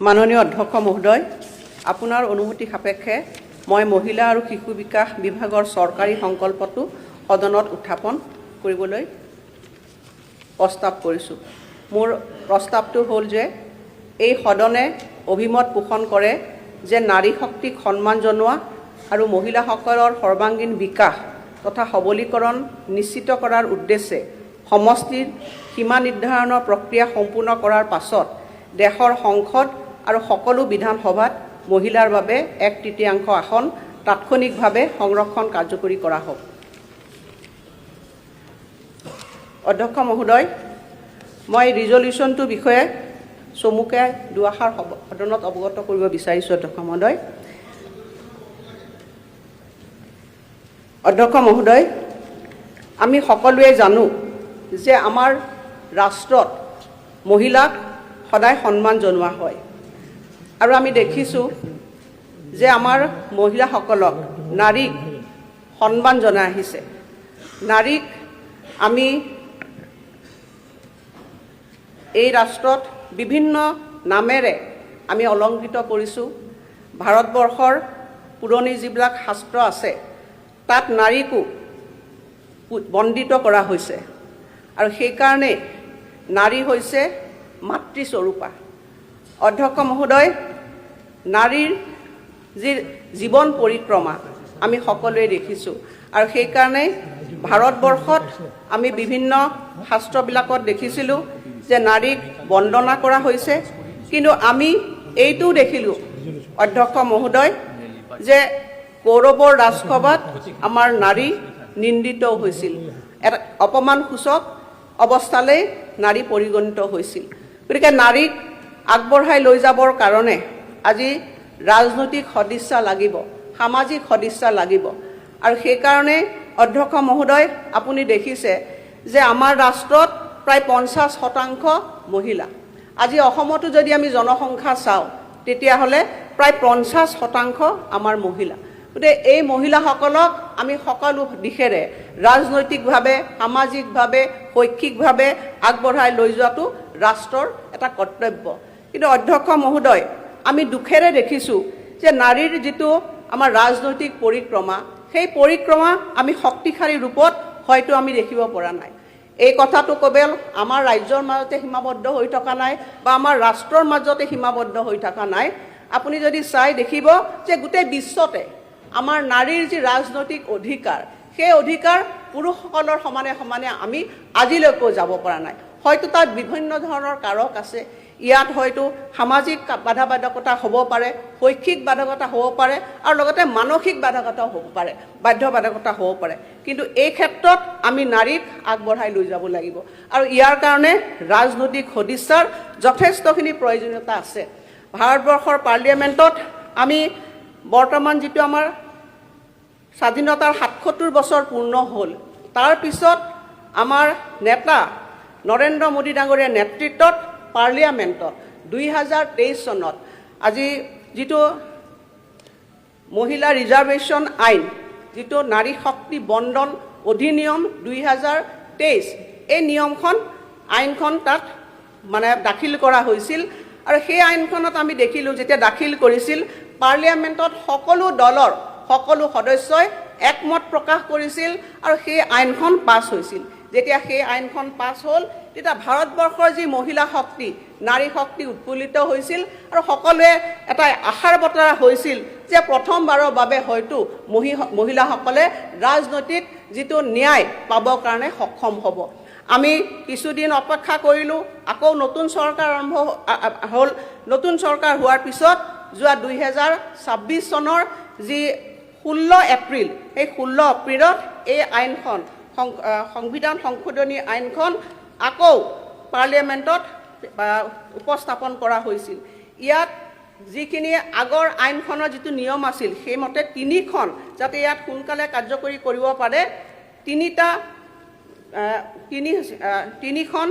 মাননীয় অধ্যক্ষ মহোদয়, আপোনাৰ অনুমতি সাপেক্ষে মই মহিলা আৰু শিশু বিকাশ বিভাগৰ চৰকাৰী সংকল্পটো সদনত উত্থাপন কৰিবলৈ প্ৰস্তাৱ কৰিছোঁ। মোৰ প্ৰস্তাৱটো হ'ল যে এই সদনে অভিমত পোষণ কৰে যে নাৰী শক্তিক সন্মান জনোৱা আৰু মহিলাসকলৰ সৰ্বাংগীন বিকাশ তথা সবলীকৰণ নিশ্চিত কৰাৰ উদ্দেশ্যে সমষ্টিৰ সীমা নিৰ্ধাৰণৰ প্ৰক্ৰিয়া সম্পূৰ্ণ কৰাৰ পাছত দেশৰ সংসদ আৰু সকলো বিধানসভাত মহিলাৰ বাবে 1/3 আসন তাৎক্ষণিকভাৱে সংৰক্ষণ কাৰ্যকৰী কৰা হওক। অধ্যক্ষ মহোদয়, মই ৰিজলিউশ্যনটোৰ বিষয়ে চমুকে দুআষাৰ সদনত অৱগত কৰিব বিচাৰিছোঁ। অধ্যক্ষ মহোদয়, আমি সকলোৱে জানো যে আমাৰ ৰাষ্ট্ৰত মহিলাক সদায় সন্মান জনোৱা হয় আৰু আমি দেখিছোঁ যে আমাৰ মহিলাসকলক নাৰীক সন্মান জনাই আহিছে। নাৰীক আমি এই ৰাষ্ট্ৰত বিভিন্ন নামেৰে আমি অলংকৃত কৰিছোঁ। ভাৰতবৰ্ষৰ পুৰণি যিবিলাক শাস্ত্ৰ আছে তাত নাৰীকো বন্দিত কৰা হৈছে আৰু সেইকাৰণে নাৰী হৈছে মাতৃস্বৰূপা। অধ্যক্ষ মহোদয়, নাৰীৰ যি জীৱন পৰিক্ৰমা আমি সকলোৱে দেখিছোঁ আৰু সেইকাৰণে ভাৰতবৰ্ষত আমি বিভিন্ন শাস্ত্ৰবিলাকত দেখিছিলোঁ যে নাৰীক বন্দনা কৰা হৈছে, কিন্তু আমি এইটোও দেখিলোঁ অধ্যক্ষ মহোদয় যে কৌৰৱৰ ৰাজসভাত আমাৰ নাৰী নিন্দিত হৈছিল, এটা অপমানসূচক অৱস্থালৈ নাৰী পৰিগণিত হৈছিল। গতিকে নাৰীক আগবঢ়াই লৈ যাবৰ কাৰণে আজি ৰাজনৈতিক সদিচ্ছা লাগিব, সামাজিক সদিচ্ছা লাগিব আৰু সেইকাৰণে অধ্যক্ষ মহোদয় আপুনি দেখিছে যে আমাৰ ৰাষ্ট্ৰত প্ৰায় 50% মহিলা। আজি অসমতো যদি আমি জনসংখ্যা চাওঁ তেতিয়াহ'লে প্ৰায় 50% আমাৰ মহিলা। গতিকে এই মহিলাসকলক আমি সকলো দিশেৰে ৰাজনৈতিকভাৱে, সামাজিকভাৱে, শৈক্ষিকভাৱে আগবঢ়াই লৈ যোৱাটো ৰাষ্ট্ৰৰ এটা কৰ্তব্য। কিন্তু অধ্যক্ষ মহোদয়, আমি দুখেৰে দেখিছোঁ যে নাৰীৰ যিটো আমাৰ ৰাজনৈতিক পৰিক্ৰমা, সেই পৰিক্ৰমা আমি শক্তিশালী ৰূপত হয়তো আমি দেখিব পৰা নাই। এই কথাটো কেৱল আমাৰ ৰাজ্যৰ মাজতে সীমাবদ্ধ হৈ থকা নাই বা আমাৰ ৰাষ্ট্ৰৰ মাজতে সীমাবদ্ধ হৈ থকা নাই। আপুনি যদি চাই দেখিব যে গোটেই বিশ্বতে আমাৰ নাৰীৰ যি ৰাজনৈতিক অধিকাৰ, সেই অধিকাৰ পুৰুষসকলৰ সমানে সমানে আমি আজিলৈকেও যাব পৰা নাই। হয়তো তাত বিভিন্ন ধৰণৰ কাৰক আছে। ইয়াত হয়তো সামাজিক বাধাবাধকতা হ'ব পাৰে, শৈক্ষিক বাধকতা হ'ব পাৰে আৰু লগতে মানসিক বাধকতাও হ'ব পাৰে, বাধ্যবাধকতা হ'ব পাৰে। কিন্তু এই ক্ষেত্ৰত আমি নাৰীক আগবঢ়াই লৈ যাব লাগিব আৰু ইয়াৰ কাৰণে ৰাজনৈতিক সদিচ্ছাৰ যথেষ্টখিনি প্ৰয়োজনীয়তা আছে। ভাৰতবৰ্ষৰ পাৰ্লিয়ামেণ্টত আমি বৰ্তমান যিটো আমাৰ স্বাধীনতাৰ 77 বছৰ পূৰ্ণ হ'ল, তাৰপিছত আমাৰ নেতা নৰেন্দ্ৰ মোদী ডাঙৰীয়াৰ নেতৃত্বত পাৰ্লিয়ামেণ্টত 2023 চনত আজি যিটো মহিলা ৰিজাৰ্ভেশ্যন আইন, যিটো নাৰী শক্তি বন্দন অধিনিয়ম 2023, এই আইনখন তাত মানে দাখিল কৰা হৈছিল আৰু সেই আইনখনত আমি দেখিলোঁ যেতিয়া দাখিল কৰিছিল পাৰ্লিয়ামেণ্টত সকলো দলৰ সকলো সদস্যই একমত প্ৰকাশ কৰিছিল আৰু সেই আইনখন পাছ হৈছিল। যেতিয়া সেই আইনখন পাছ হ'ল তেতিয়া ভাৰতবৰ্ষৰ যি মহিলা শক্তি, নাৰী শক্তি উৎফুল্লিত হৈছিল আৰু সকলোৱে এটা আশাৰ বতৰা হৈছিল যে প্ৰথমবাৰৰ বাবে হয়তো মহিলাসকলে ৰাজনৈতিক যিটো ন্যায় পাবৰ কাৰণে সক্ষম হ'ব। আমি কিছুদিন অপেক্ষা কৰিলোঁ, আকৌ নতুন চৰকাৰ আৰম্ভ হ'ল। নতুন চৰকাৰ হোৱাৰ পিছত যোৱা 2026 চনৰ যি 16 এপ্ৰিল, সেই 16 এপ্ৰিলত এই আইনখন, সংবিধান সংশোধনী আইনখন আকৌ পাৰ্লিয়ামেণ্টত উপস্থাপন কৰা হৈছিল। ইয়াত যিখিনি আগৰ আইনখনৰ যিটো নিয়ম আছিল সেইমতে 3খন, যাতে ইয়াত সোনকালে কাৰ্যকৰী কৰিব পাৰে, 3খন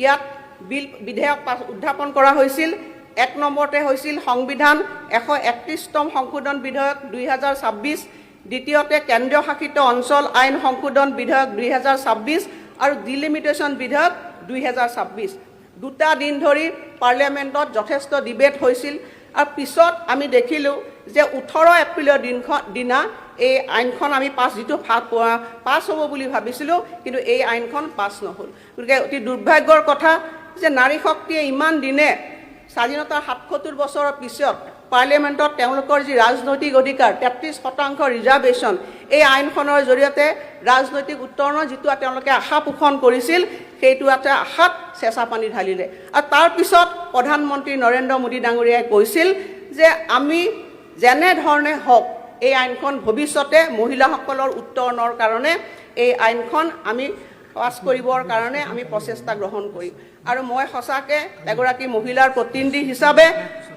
ইয়াত বিধেয়ক উত্থাপন কৰা হৈছিল। 1 নম্বৰতে হৈছিল সংবিধান 131তম সংশোধন বিধেয়ক 2026, দ্বিতীয়তে কেন্দ্ৰীয় শাসিত অঞ্চল আইন সংশোধন বিধেয়ক 2026 আৰু ডিলিমিটেশ্যন বিধেয়ক 2026। দুটা দিন ধৰি পাৰ্লিয়ামেণ্টত যথেষ্ট ডিবেট হৈছিল আৰু পিছত আমি দেখিলোঁ যে 18 এপ্ৰিলৰ দিনা এই আইনখন আমি যিটো পাছ হ'ব বুলি ভাবিছিলোঁ, কিন্তু এই আইনখন পাছ নহ'ল। গতিকে অতি দুৰ্ভাগ্যৰ কথা যে নাৰী শক্তিয়ে ইমান দিনে স্বাধীনতাৰ 77 বছৰৰ পিছত পাৰ্লিয়ামেণ্টত তেওঁলোকৰ যি ৰাজনৈতিক অধিকাৰ 33% ৰিজাৰ্ভেশ্যন, এই আইনখনৰ জৰিয়তে ৰাজনৈতিক উত্তৰণৰ যিটো তেওঁলোকে আশা পোষণ কৰিছিল, সেইটো এটা আশাত চেঁচা পানী ঢালিলে। আৰু তাৰপিছত প্ৰধানমন্ত্ৰী নৰেন্দ্ৰ মোদী ডাঙৰীয়াই কৈছিল যে আমি যেনেধৰণে হওক এই আইনখন ভৱিষ্যতে মহিলাসকলৰ উত্তৰণৰ কাৰণে এই আইনখন আমি পাছ কৰিবৰ কাৰণে আমি প্ৰচেষ্টা গ্ৰহণ কৰিম। আৰু মই সঁচাকৈ এগৰাকী মহিলাৰ প্ৰতিনিধি হিচাপে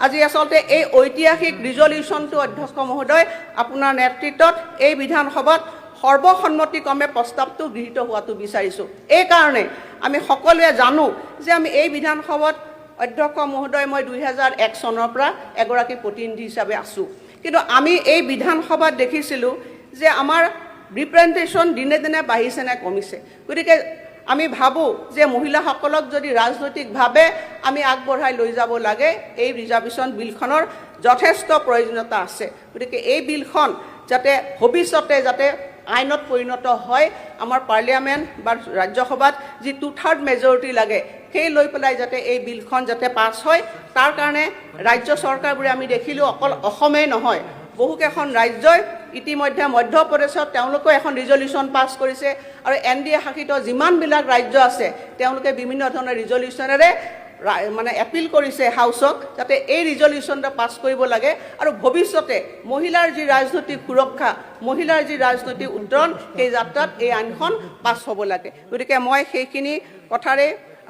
আজি আচলতে এই ঐতিহাসিক ৰিজলিউশ্যনটো অধ্যক্ষ মহোদয় আপোনাৰ নেতৃত্বত এই বিধানসভাত সৰ্বসন্মতিক্ৰমে প্ৰস্তাৱটো গৃহীত হোৱাটো বিচাৰিছোঁ। এইকাৰণে আমি সকলোৱে জানো যে আমি এই বিধানসভাত অধ্যক্ষ মহোদয় মই 2001 চনৰ পৰা এগৰাকী প্ৰতিনিধি হিচাপে আছোঁ, কিন্তু আমি এই বিধানসভাত দেখিছিলোঁ যে আমাৰ ৰিপ্ৰেজেণ্টেশ্যন দিনে দিনে বাঢ়িছে নে কমিছে। গতিকে আমি ভাবোঁ যে মহিলাসকলক যদি ৰাজনৈতিকভাৱে আমি আগবঢ়াই লৈ যাব লাগে, এই ৰিজাৰ্ভেশ্যন বিলখনৰ যথেষ্ট প্ৰয়োজনীয়তা আছে। গতিকে এই বিলখন যাতে ভৱিষ্যতে যাতে আইনত পৰিণত হয়, আমাৰ পাৰ্লিয়ামেণ্ট বা ৰাজ্যসভাত যি 2/3 মেজৰিটি লাগে সেই লৈ পেলাই যাতে এই বিলখন যাতে পাছ হয়, তাৰ কাৰণে ৰাজ্য চৰকাৰবোৰে আমি দেখিলোঁ অকল অসমেই নহয়, বহুকেইখন ৰাজ্যই ইতিমধ্যে মধ্যপ্ৰদেশত তেওঁলোকেও এখন ৰিজলিউশ্যন পাছ কৰিছে আৰু NDA শাসিত যিমানবিলাক ৰাজ্য আছে তেওঁলোকে বিভিন্ন ধৰণৰ ৰিজলিউশ্যনেৰে মানে এপিল কৰিছে হাউচক যাতে এই ৰিজলিউশ্যনটো পাছ কৰিব লাগে আৰু ভৱিষ্যতে মহিলাৰ যি ৰাজনৈতিক সুৰক্ষা, মহিলাৰ যি ৰাজনৈতিক উত্তৰণ, সেই যাত্ৰাত এই আইনখন পাছ হ'ব লাগে। গতিকে মই সেইখিনি কথাৰে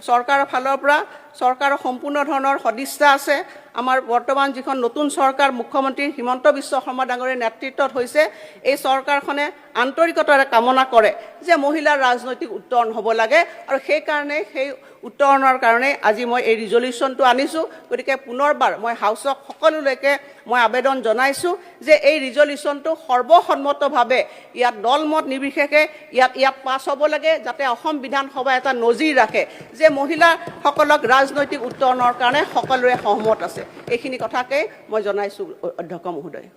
চৰকাৰৰ ফালৰ পৰা চৰকাৰৰ সম্পূৰ্ণ ধৰণৰ সদিচ্ছা আছে। আমাৰ বৰ্তমান যিখন নতুন চৰকাৰ মুখ্যমন্ত্ৰী হিমন্ত বিশ্ব শৰ্মা ডাঙৰীয়াৰ নেতৃত্বত হৈছে, এই চৰকাৰখনে আন্তৰিকতাৰে কামনা কৰে যে মহিলাৰ ৰাজনৈতিক উত্তৰণ হ'ব লাগে আৰু সেইকাৰণে সেই উত্তৰণৰ কাৰণে আজি মই এই ৰিজলিউশ্যনটো আনিছোঁ। গতিকে পুনৰবাৰ মই হাউচক সকলোলৈকে মই আবেদন জনাইছোঁ যে এই ৰিজলিউশ্যনটো সৰ্বসন্মতভাৱে ইয়াত দলমত নিৰ্বিশেষে ইয়াত পাছ হ'ব লাগে, যাতে অসম বিধানসভাই এটা নজিৰ ৰাখে যে মহিলাসকলক ৰাজনৈতিক উত্তৰণৰ কাৰণে সকলোৰে সহমত আছে। এইখিনি কথাকে মই জনাইছোঁ অধ্যক্ষ মহোদয়।